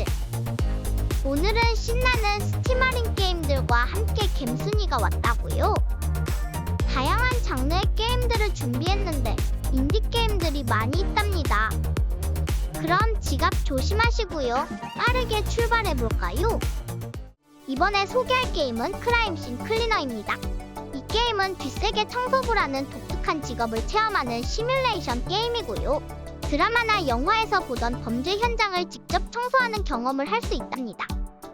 게임들. 오늘은 신나는 스팀할인 게임들과 함께 갬순이가 왔다고요? 다양한 장르의 게임들을 준비했는데 인디 게임들이 많이 있답니다. 그럼 지갑 조심하시고요. 빠르게 출발해볼까요? 이번에 소개할 게임은 크라임씬 클리너입니다. 이 게임은 뒷세계 청소부라는 독특한 직업을 체험하는 시뮬레이션 게임이고요. 드라마나 영화에서 보던 범죄 현장을 직접 청소하는 경험을 할 수 있답니다.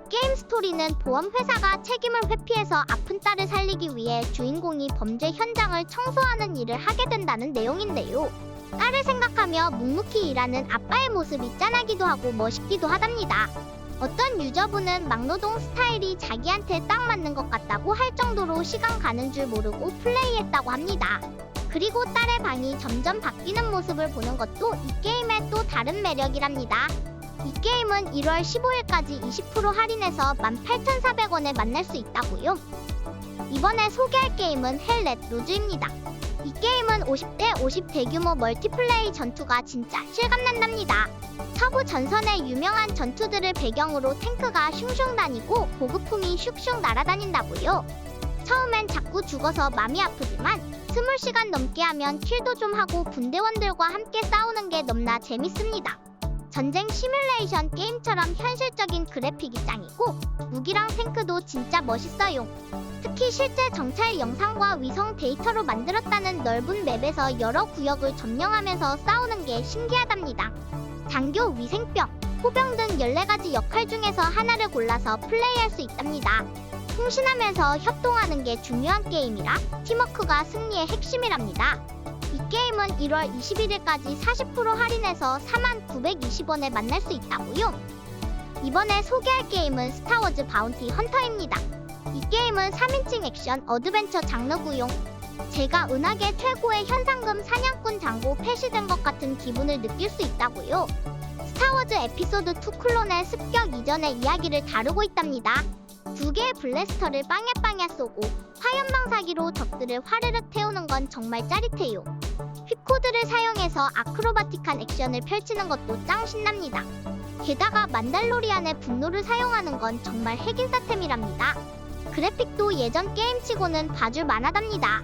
게임 스토리는 보험회사가 책임을 회피해서 아픈 딸을 살리기 위해 주인공이 범죄 현장을 청소하는 일을 하게 된다는 내용인데요. 딸을 생각하며 묵묵히 일하는 아빠의 모습이 짠하기도 하고 멋있기도 하답니다. 어떤 유저분은 막노동 스타일이 자기한테 딱 맞는 것 같다고 할 정도로 시간 가는 줄 모르고 플레이했다고 합니다. 그리고 딸의 방이 점점 바뀌는 모습을 보는 것도 이 게임의 또 다른 매력이랍니다. 이 게임은 1월 15일까지 20% 할인해서 18,400원에 만날 수 있다고요. 이번에 소개할 게임은 헬렛 로즈입니다. 이 게임은 50대 50 대규모 멀티플레이 전투가 진짜 실감난답니다. 서부 전선의 유명한 전투들을 배경으로 탱크가 슝슝 다니고 보급품이 슉슉 날아다닌다고요. 처음엔 자꾸 죽어서 맘이 아프지만 20시간 넘게 하면 킬도 좀 하고 군대원들과 함께 싸우는 게 넘나 재밌습니다. 전쟁 시뮬레이션 게임처럼 현실적인 그래픽이 짱이고 무기랑 탱크도 진짜 멋있어요. 특히 실제 정찰 영상과 위성 데이터로 만들었다는 넓은 맵에서 여러 구역을 점령하면서 싸우는 게 신기하답니다. 장교, 위생병, 포병 등 14가지 역할 중에서 하나를 골라서 플레이할 수 있답니다. 통신하면서 협동하는 게 중요한 게임이라 팀워크가 승리의 핵심이랍니다. 이 게임은 1월 21일까지 40% 할인해서 49,920원에 만날 수 있다고요. 이번에 소개할 게임은 스타워즈 바운티 헌터입니다. 이 게임은 3인칭 액션 어드벤처 장르고요. 제가 은하계 최고의 현상금 사냥꾼 장고 폐시된 것 같은 기분을 느낄 수 있다고요. 스타워즈 에피소드 2 클론의 습격 이전의 이야기를 다루고 있답니다. 2개의 블래스터를 빵야빵야 쏘고 화염방사기로 적들을 화르륵 태우는 건 정말 짜릿해요. 휘코드를 사용해서 아크로바틱한 액션을 펼치는 것도 짱 신납니다. 게다가 만달로리안의 분노를 사용하는 건 정말 핵인싸템이랍니다. 그래픽도 예전 게임치고는 봐줄 만하답니다.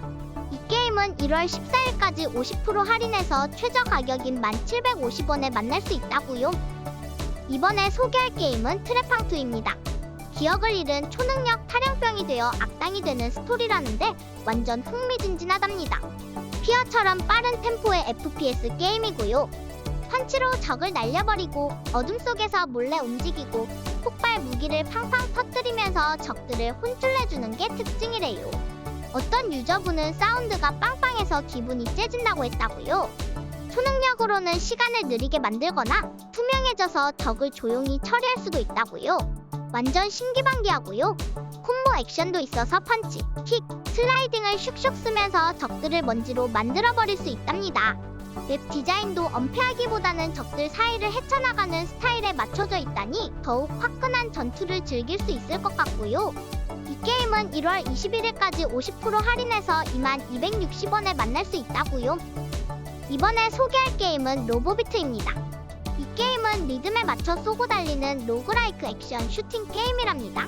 이 게임은 1월 14일까지 50% 할인해서 최저 가격인 1,750원에 만날 수 있다고요. 이번에 소개할 게임은 트레팡2입니다. 기억을 잃은 초능력 탈영병이 되어 악당이 되는 스토리라는데 완전 흥미진진하답니다. 피어처럼 빠른 템포의 FPS 게임이고요. 펀치로 적을 날려버리고 어둠 속에서 몰래 움직이고 폭발 무기를 팡팡 터뜨리면서 적들을 혼쭐내주는 게 특징이래요. 어떤 유저분은 사운드가 빵빵해서 기분이 째진다고 했다고요. 초능력으로는 시간을 느리게 만들거나 투명해져서 적을 조용히 처리할 수도 있다고요. 완전 신기반기하고요. 콤보 액션도 있어서 펀치, 킥, 슬라이딩을 슉슉 쓰면서 적들을 먼지로 만들어버릴 수 있답니다. 웹 디자인도 엄폐하기보다는 적들 사이를 헤쳐나가는 스타일에 맞춰져 있다니 더욱 화끈한 전투를 즐길 수 있을 것 같고요. 이 게임은 1월 21일까지 50% 할인해서 22,260원에 만날 수 있다고요. 이번에 소개할 게임은 로보비트입니다. 이 게임은 리듬에 맞춰 쏘고 달리는 로그라이크 액션 슈팅 게임이랍니다.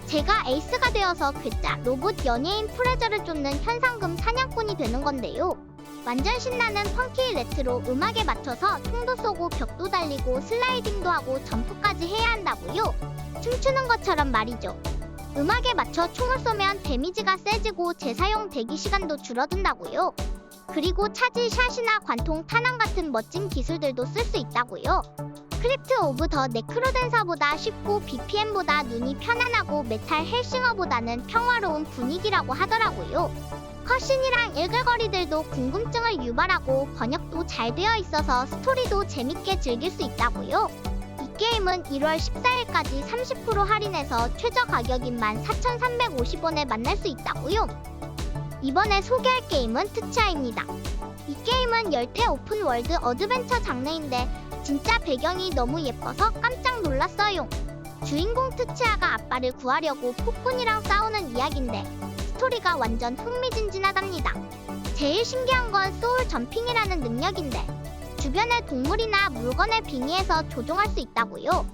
제가 에이스가 되어서 괴짜 로봇 연예인 프레저를 쫓는 현상금 사냥꾼이 되는 건데요. 완전 신나는 펑키 레트로 음악에 맞춰서 총도 쏘고 벽도 달리고 슬라이딩도 하고 점프까지 해야 한다고요. 춤추는 것처럼 말이죠. 음악에 맞춰 총을 쏘면 데미지가 세지고 재사용 대기 시간도 줄어든다고요. 그리고 차지 샷이나 관통 탄환 같은 멋진 기술들도 쓸 수 있다고요. 크립트 오브 더 네크로댄서보다 쉽고 BPM보다 눈이 편안하고 메탈 헬싱어보다는 평화로운 분위기라고 하더라고요. 컷신이랑 일글거리들도 궁금증을 유발하고 번역도 잘 되어 있어서 스토리도 재밌게 즐길 수 있다고요. 이 게임은 1월 14일까지 30% 할인해서 최저 가격인 14,350원에 만날 수 있다고요. 이번에 소개할 게임은 트치아입니다. 이 게임은 열대 오픈월드 어드벤처 장르인데 진짜 배경이 너무 예뻐서 깜짝 놀랐어요. 주인공 트치아가 아빠를 구하려고 폭군이랑 싸우는 이야기인데 스토리가 완전 흥미진진하답니다. 제일 신기한 건 소울 점핑이라는 능력인데 주변의 동물이나 물건을 빙의해서 조종할 수 있다고요.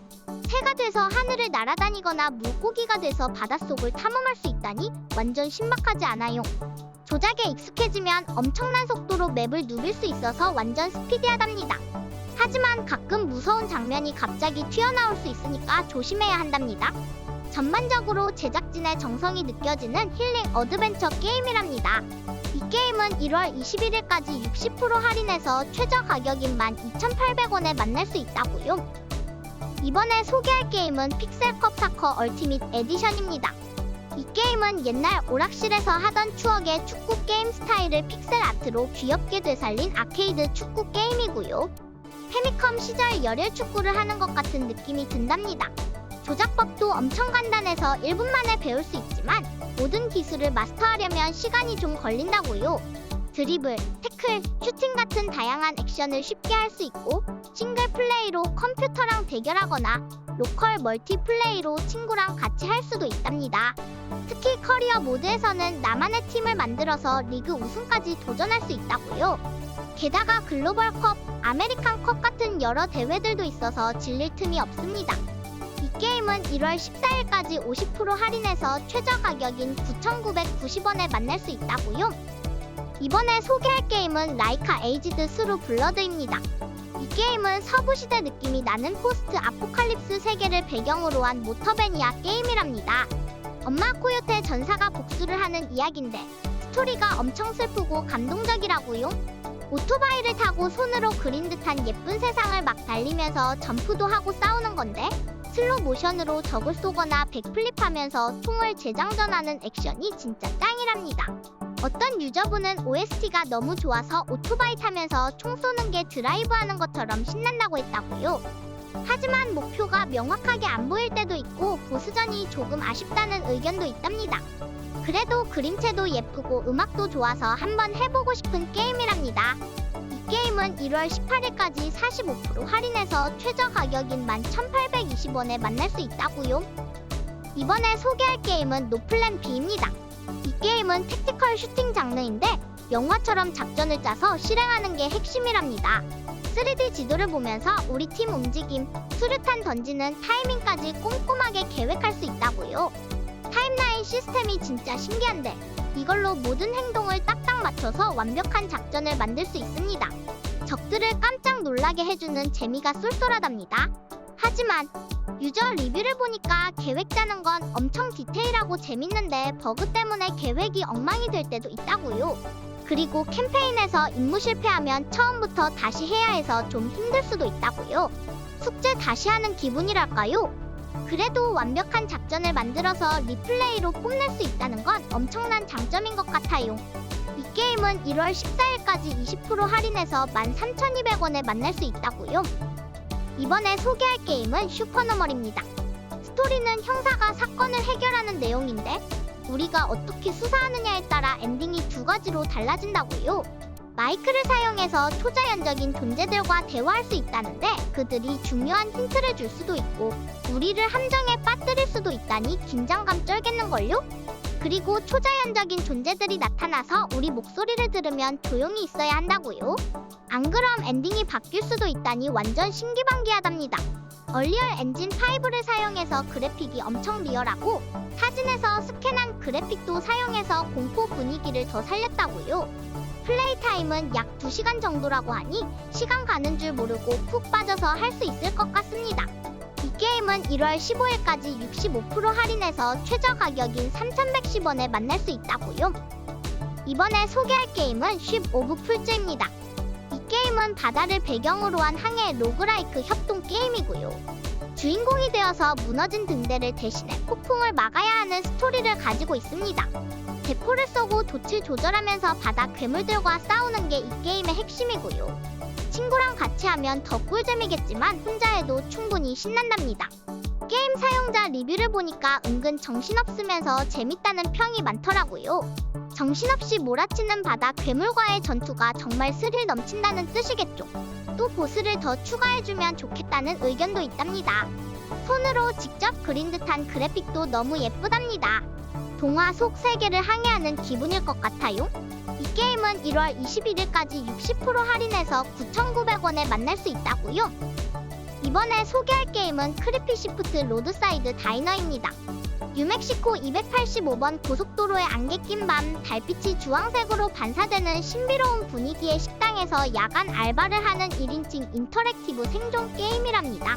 새가 돼서 하늘을 날아다니거나 물고기가 돼서 바닷속을 탐험할 수 있다니 완전 신박하지 않아요? 조작에 익숙해지면 엄청난 속도로 맵을 누빌 수 있어서 완전 스피디하답니다. 하지만 가끔 무서운 장면이 갑자기 튀어나올 수 있으니까 조심해야 한답니다. 전반적으로 제작진의 정성이 느껴지는 힐링 어드벤처 게임이랍니다. 이 게임은 1월 21일까지 60% 할인해서 최저 가격인 12,800원에 만날 수 있다고요. 이번에 소개할 게임은 픽셀컵 사커 얼티밋 에디션입니다. 이 게임은 옛날 오락실에서 하던 추억의 축구 게임 스타일을 픽셀 아트로 귀엽게 되살린 아케이드 축구 게임이고요. 페미컴 시절 열혈 축구를 하는 것 같은 느낌이 든답니다. 조작법도 엄청 간단해서 1분 만에 배울 수 있지만 모든 기술을 마스터하려면 시간이 좀 걸린다고요. 드리블, 태클, 슈팅 같은 다양한 액션을 쉽게 할 수 있고 싱글 플레이로 컴퓨터랑 대결하거나 로컬 멀티플레이로 친구랑 같이 할 수도 있답니다. 특히 커리어 모드에서는 나만의 팀을 만들어서 리그 우승까지 도전할 수 있다고요. 게다가 글로벌컵, 아메리칸컵 같은 여러 대회들도 있어서 질릴 틈이 없습니다. 이 게임은 1월 14일까지 50% 할인해서 최저 가격인 9,990원에 만날 수 있다고요. 이번에 소개할 게임은 라이카 에이지드 스루 블러드입니다. 이 게임은 서부시대 느낌이 나는 포스트 아포칼립스 세계를 배경으로 한 모터베니아 게임이랍니다. 엄마 코요테 전사가 복수를 하는 이야기인데 스토리가 엄청 슬프고 감동적이라고요. 오토바이를 타고 손으로 그린 듯한 예쁜 세상을 막 달리면서 점프도 하고 싸우는 건데 슬로 모션으로 적을 쏘거나 백플립하면서 총을 재장전하는 액션이 진짜 짱이랍니다. 어떤 유저분은 OST가 너무 좋아서 오토바이 타면서 총 쏘는 게 드라이브하는 것처럼 신난다고 했다고요. 하지만 목표가 명확하게 안 보일 때도 있고 보스전이 조금 아쉽다는 의견도 있답니다. 그래도 그림체도 예쁘고 음악도 좋아서 한번 해보고 싶은 게임이랍니다. 이 게임은 1월 18일까지 45% 할인해서 최저 가격인 11,820원에 만날 수 있다고요. 이번에 소개할 게임은 노플랜 B입니다. 이 게임은 택티컬 슈팅 장르인데 영화처럼 작전을 짜서 실행하는 게 핵심이랍니다. 3D 지도를 보면서 우리 팀 움직임, 수류탄 던지는 타이밍까지 꼼꼼하게 계획할 수 있다고요. 타임라인 시스템이 진짜 신기한데 이걸로 모든 행동을 딱딱 맞춰서 완벽한 작전을 만들 수 있습니다. 적들을 깜짝 놀라게 해주는 재미가 쏠쏠하답니다. 하지만 유저 리뷰를 보니까 계획 짜는 건 엄청 디테일하고 재밌는데 버그 때문에 계획이 엉망이 될 때도 있다고요. 그리고 캠페인에서 임무 실패하면 처음부터 다시 해야 해서 좀 힘들 수도 있다고요. 숙제 다시 하는 기분이랄까요? 그래도 완벽한 작전을 만들어서 리플레이로 뽐낼 수 있다는 건 엄청난 장점인 것 같아요. 이 게임은 1월 14일까지 20% 할인해서 13,200원에 만날 수 있다고요. 이번에 소개할 게임은 슈퍼노멀입니다. 스토리는 형사가 사건을 해결하는 내용인데 우리가 어떻게 수사하느냐에 따라 엔딩이 두 가지로 달라진다고요. 마이크를 사용해서 초자연적인 존재들과 대화할 수 있다는데 그들이 중요한 힌트를 줄 수도 있고 우리를 함정에 빠뜨릴 수도 있다니 긴장감 쩔겠는걸요? 그리고 초자연적인 존재들이 나타나서 우리 목소리를 들으면 조용히 있어야 한다고요. 안 그럼 엔딩이 바뀔 수도 있다니 완전 신기반기하답니다. 얼리얼 엔진 5를 사용해서 그래픽이 엄청 리얼하고 사진에서 스캔한 그래픽도 사용해서 공포 분위기를 더 살렸다고요. 플레이 타임은 약 2시간 정도라고 하니 시간 가는 줄 모르고 푹 빠져서 할 수 있을 것 같습니다. 이 게임은 1월 15일까지 65% 할인해서 최저 가격인 3,110원에 만날 수 있다고요. 이번에 소개할 게임은 쉽 오브 풀즈입니다. 이 게임은 바다를 배경으로 한 항해 로그라이크 협동 게임이고요. 주인공이 되어서 무너진 등대를 대신해 폭풍을 막아야 하는 스토리를 가지고 있습니다. 대포를 쏘고 돛을 조절하면서 바다 괴물들과 싸우는 게 이 게임의 핵심이고요. 친구랑 같이 하면 더 꿀잼이겠지만 혼자 해도 충분히 신난답니다. 게임 사용자 리뷰를 보니까 은근 정신없으면서 재밌다는 평이 많더라고요. 정신없이 몰아치는 바다 괴물과의 전투가 정말 스릴 넘친다는 뜻이겠죠. 또 보스를 더 추가해주면 좋겠다는 의견도 있답니다. 손으로 직접 그린 듯한 그래픽도 너무 예쁘답니다. 동화 속 세계를 항해하는 기분일 것 같아요. 이 게임은 1월 21일까지 60% 할인해서 9,900원에 만날 수 있다고요. 이번에 소개할 게임은 크리피시프트 로드사이드 다이너입니다. 뉴멕시코 285번 고속도로의 안개 낀 밤 달빛이 주황색으로 반사되는 신비로운 분위기의 식당에서 야간 알바를 하는 1인칭 인터랙티브 생존 게임이랍니다.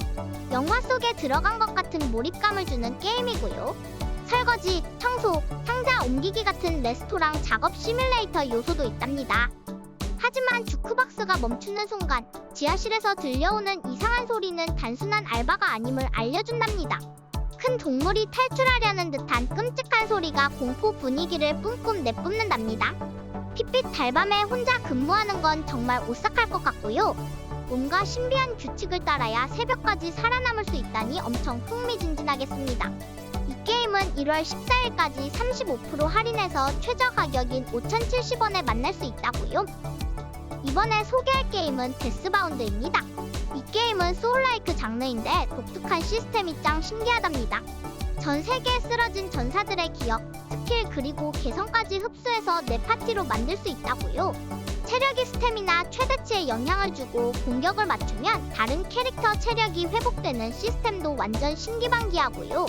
영화 속에 들어간 것 같은 몰입감을 주는 게임이고요. 설거지, 청소, 상자 옮기기 같은 레스토랑 작업 시뮬레이터 요소도 있답니다. 하지만 주크박스가 멈추는 순간 지하실에서 들려오는 이상한 소리는 단순한 알바가 아님을 알려준답니다. 큰 동물이 탈출하려는 듯한 끔찍한 소리가 공포 분위기를 뿜뿜 내뿜는답니다. 핏빛 달밤에 혼자 근무하는 건 정말 오싹할 것 같고요. 뭔가 신비한 규칙을 따라야 새벽까지 살아남을 수 있다니 엄청 흥미진진하겠습니다. 이 게임은 1월 14일까지 35% 할인해서 최저 가격인 5,070원에 만날 수 있다고요. 이번에 소개할 게임은 데스바운드입니다. 이 게임은 소울라이크 장르인데 독특한 시스템이 짱 신기하답니다. 전 세계에 쓰러진 전사들의 기억, 스킬 그리고 개성까지 흡수해서 내 파티로 만들 수 있다고요. 체력이 스태미나 최대치에 영향을 주고 공격을 맞추면 다른 캐릭터 체력이 회복되는 시스템도 완전 신기반기하고요.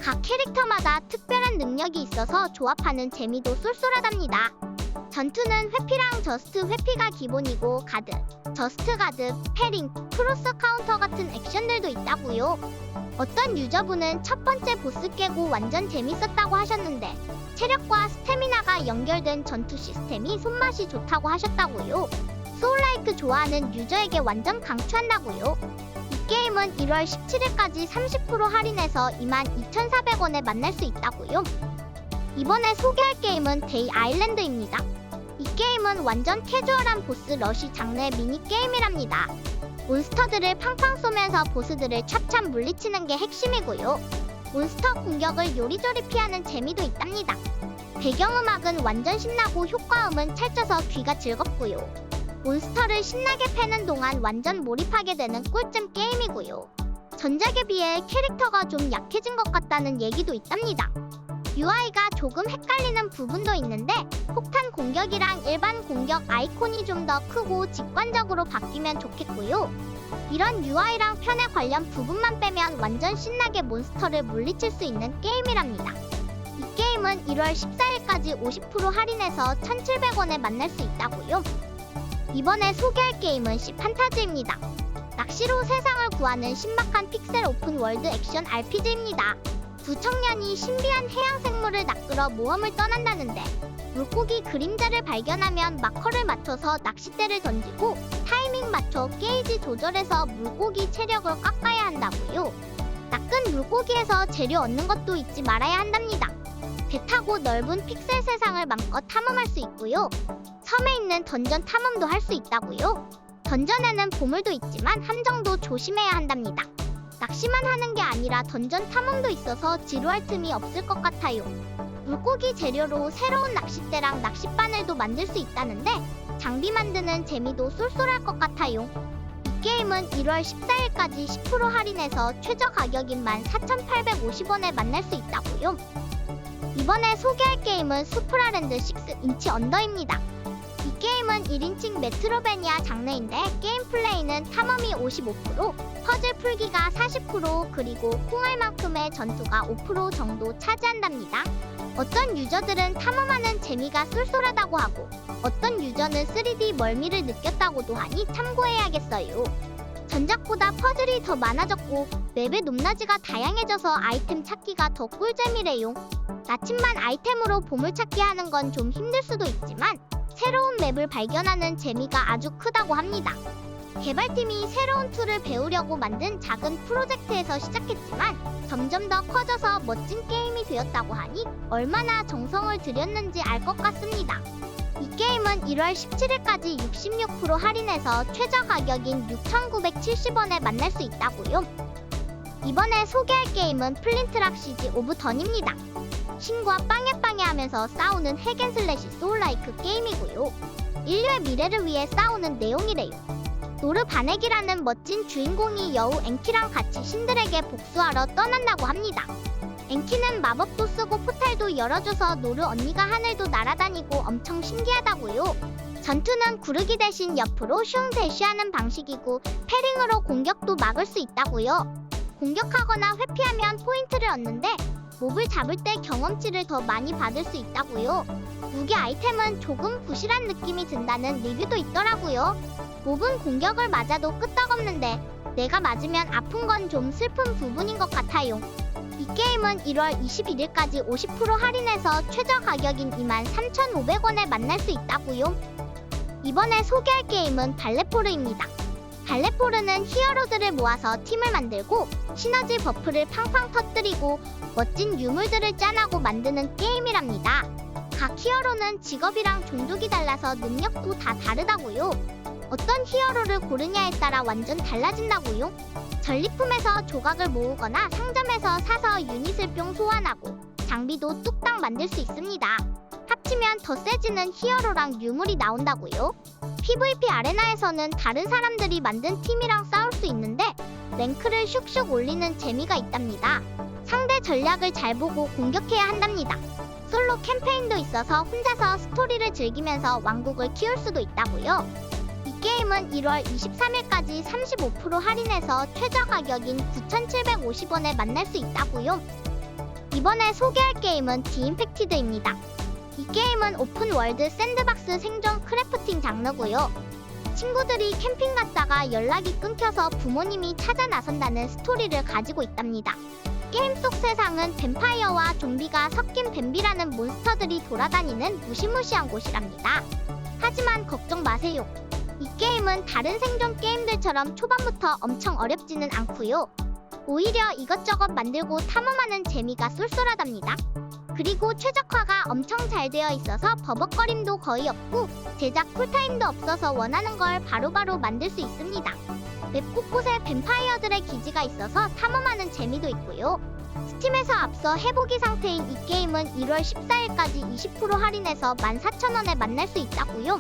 각 캐릭터마다 특별한 능력이 있어서 조합하는 재미도 쏠쏠하답니다. 전투는 회피랑 저스트 회피가 기본이고 가드, 저스트 가드, 패링, 크로스 카운터 같은 액션들도 있다고요. 어떤 유저분은 첫 번째 보스 깨고 완전 재밌었다고 하셨는데 체력과 스태미나가 연결된 전투 시스템이 손맛이 좋다고 하셨다고요. 소울라이크 좋아하는 유저에게 완전 강추한다고요. 이 게임은 1월 17일까지 30% 할인해서 22,400원에 만날 수 있다고요. 이번에 소개할 게임은 데이 아일랜드입니다. 이 게임은 완전 캐주얼한 보스 러쉬 장르의 미니게임이랍니다. 몬스터들을 팡팡 쏘면서 보스들을 찹찹 물리치는 게 핵심이고요. 몬스터 공격을 요리조리 피하는 재미도 있답니다. 배경음악은 완전 신나고 효과음은 찰져서 귀가 즐겁고요. 몬스터를 신나게 패는 동안 완전 몰입하게 되는 꿀잼 게임이고요. 전작에 비해 캐릭터가 좀 약해진 것 같다는 얘기도 있답니다. UI가 조금 헷갈리는 부분도 있는데 폭탄 공격이랑 일반 공격 아이콘이 좀 더 크고 직관적으로 바뀌면 좋겠고요. 이런 UI랑 편에 관련 부분만 빼면 완전 신나게 몬스터를 물리칠 수 있는 게임이랍니다. 이 게임은 1월 14일까지 50% 할인해서 1,700원에 만날 수 있다고요. 이번에 소개할 게임은 시판타즈입니다. 낚시로 세상을 구하는 신박한 픽셀 오픈 월드 액션 RPG입니다. 두 청년이 신비한 해양 생물을 낚으러 모험을 떠난다는데 물고기 그림자를 발견하면 마커를 맞춰서 낚싯대를 던지고 타이밍 맞춰 게이지 조절해서 물고기 체력을 깎아야 한다고요. 낚은 물고기에서 재료 얻는 것도 잊지 말아야 한답니다. 배 타고 넓은 픽셀 세상을 마음껏 탐험할 수 있고요. 섬에 있는 던전 탐험도 할 수 있다고요. 던전에는 보물도 있지만 함정도 조심해야 한답니다. 낚시만 하는 게 아니라 던전 탐험도 있어서 지루할 틈이 없을 것 같아요. 물고기 재료로 새로운 낚싯대랑 낚싯바늘도 만들 수 있다는데 장비 만드는 재미도 쏠쏠할 것 같아요. 이 게임은 1월 14일까지 10% 할인해서 최저 가격인 14,850원에 만날 수 있다고요. 이번에 소개할 게임은 수프라랜드 6인치 언더입니다. 이 게임은 1인칭 메트로베니아 장르인데 게임 플레이는 탐험이 55%, 퍼즐 풀기가 40%, 그리고 콩알만큼의 전투가 5% 정도 차지한답니다. 어떤 유저들은 탐험하는 재미가 쏠쏠하다고 하고 어떤 유저는 3D 멀미를 느꼈다고도 하니 참고해야겠어요. 전작보다 퍼즐이 더 많아졌고 맵의 높낮이가 다양해져서 아이템 찾기가 더 꿀잼이래요. 나침반 아이템으로 보물찾기 하는 건 좀 힘들 수도 있지만 새로운 맵을 발견하는 재미가 아주 크다고 합니다. 개발팀이 새로운 툴을 배우려고 만든 작은 프로젝트에서 시작했지만 점점 더 커져서 멋진 게임이 되었다고 하니 얼마나 정성을 들였는지 알 것 같습니다. 이 게임은 1월 17일까지 66% 할인해서 최저 가격인 6,970원에 만날 수 있다고요. 이번에 소개할 게임은 플린트락 시즈 오브 던입니다. 신과 빵야빵야 하면서 싸우는 핵앤슬래시 소울라이크 게임이고요. 인류의 미래를 위해 싸우는 내용이래요. 노르 바넥이라는 멋진 주인공이 여우 앵키랑 같이 신들에게 복수하러 떠난다고 합니다. 앵키는 마법도 쓰고 포탈도 열어줘서 노르 언니가 하늘도 날아다니고 엄청 신기하다고요. 전투는 구르기 대신 옆으로 슝 대쉬하는 방식이고 패링으로 공격도 막을 수 있다고요. 공격하거나 회피하면 포인트를 얻는데 몹을 잡을 때 경험치를 더 많이 받을 수 있다고요. 무기 아이템은 조금 부실한 느낌이 든다는 리뷰도 있더라고요. 몹은 공격을 맞아도 끄떡없는데 내가 맞으면 아픈 건 좀 슬픈 부분인 것 같아요. 이 게임은 1월 21일까지 50% 할인해서 최저 가격인 23,500원에 만날 수 있다고요. 이번에 소개할 게임은 발레포르입니다. 발레포르는 히어로들을 모아서 팀을 만들고 시너지 버프를 팡팡 터뜨리고 멋진 유물들을 짠하고 만드는 게임이랍니다. 각 히어로는 직업이랑 종족이 달라서 능력도 다 다르다고요. 어떤 히어로를 고르냐에 따라 완전 달라진다고요. 전리품에서 조각을 모으거나 상점에서 사서 유닛을 뿅 소환하고 장비도 뚝딱 만들 수 있습니다. 합치면 더 세지는 히어로랑 유물이 나온다고요. PVP 아레나에서는 다른 사람들이 만든 팀이랑 싸울 수 있는데 랭크를 슉슉 올리는 재미가 있답니다. 상대 전략을 잘 보고 공격해야 한답니다. 솔로 캠페인도 있어서 혼자서 스토리를 즐기면서 왕국을 키울 수도 있다고요. 이 게임은 1월 23일까지 35% 할인해서 최저 가격인 9,750원에 만날 수 있다고요. 이번에 소개할 게임은 디임팩티드입니다. 이 게임은 오픈월드 샌드박스 생존 크래프팅 장르고요. 친구들이 캠핑 갔다가 연락이 끊겨서 부모님이 찾아 나선다는 스토리를 가지고 있답니다. 게임 속 세상은 뱀파이어와 좀비가 섞인 뱀비라는 몬스터들이 돌아다니는 무시무시한 곳이랍니다. 하지만 걱정 마세요. 이 게임은 다른 생존 게임들처럼 초반부터 엄청 어렵지는 않고요. 오히려 이것저것 만들고 탐험하는 재미가 쏠쏠하답니다. 그리고 최적화가 엄청 잘 되어 있어서 버벅거림도 거의 없고 제작 쿨타임도 없어서 원하는 걸 바로바로 만들 수 있습니다. 맵 곳곳에 뱀파이어들의 기지가 있어서 탐험하는 재미도 있고요. 스팀에서 앞서 해보기 상태인 이 게임은 1월 14일까지 20% 할인해서 14,000원에 만날 수 있다고요.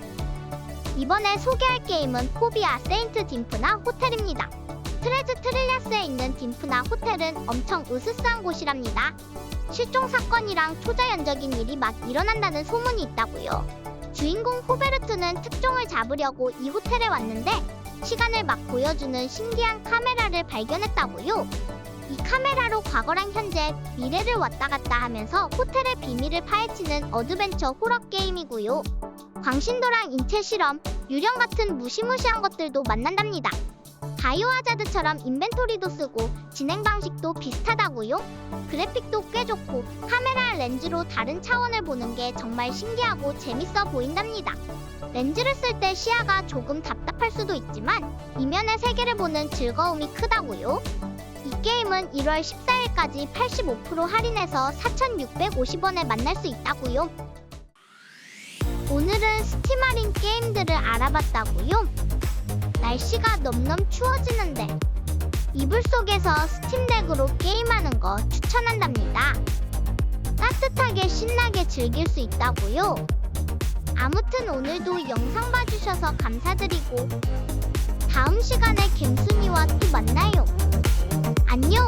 이번에 소개할 게임은 포비아 세인트 딤프나 호텔입니다. 트레즈 트릴리아스에 있는 딤프나 호텔은 엄청 으스스한 곳이랍니다. 실종 사건이랑 초자연적인 일이 막 일어난다는 소문이 있다고요. 주인공 호베르트는 특종을 잡으려고 이 호텔에 왔는데 시간을 막 보여주는 신기한 카메라를 발견했다고요. 이 카메라로 과거랑 현재, 미래를 왔다 갔다 하면서 호텔의 비밀을 파헤치는 어드벤처 호러 게임이고요. 광신도랑 인체 실험, 유령 같은 무시무시한 것들도 만난답니다. 바이오하자드처럼 인벤토리도 쓰고 진행 방식도 비슷하다고요. 그래픽도 꽤 좋고 카메라 렌즈로 다른 차원을 보는 게 정말 신기하고 재밌어 보인답니다. 렌즈를 쓸 때 시야가 조금 답답할 수도 있지만 이면의 세계를 보는 즐거움이 크다고요. 이 게임은 1월 14일까지 85% 할인해서 4,650원에 만날 수 있다고요. 오늘은 스팀 할인 게임들을 알아봤다고요. 날씨가 넘넘 추워지는데 이불 속에서 스팀덱으로 게임하는 거 추천한답니다. 따뜻하게 신나게 즐길 수 있다고요. 아무튼 오늘도 영상 봐주셔서 감사드리고 다음 시간에 갬순이와 또 만나요. 안녕!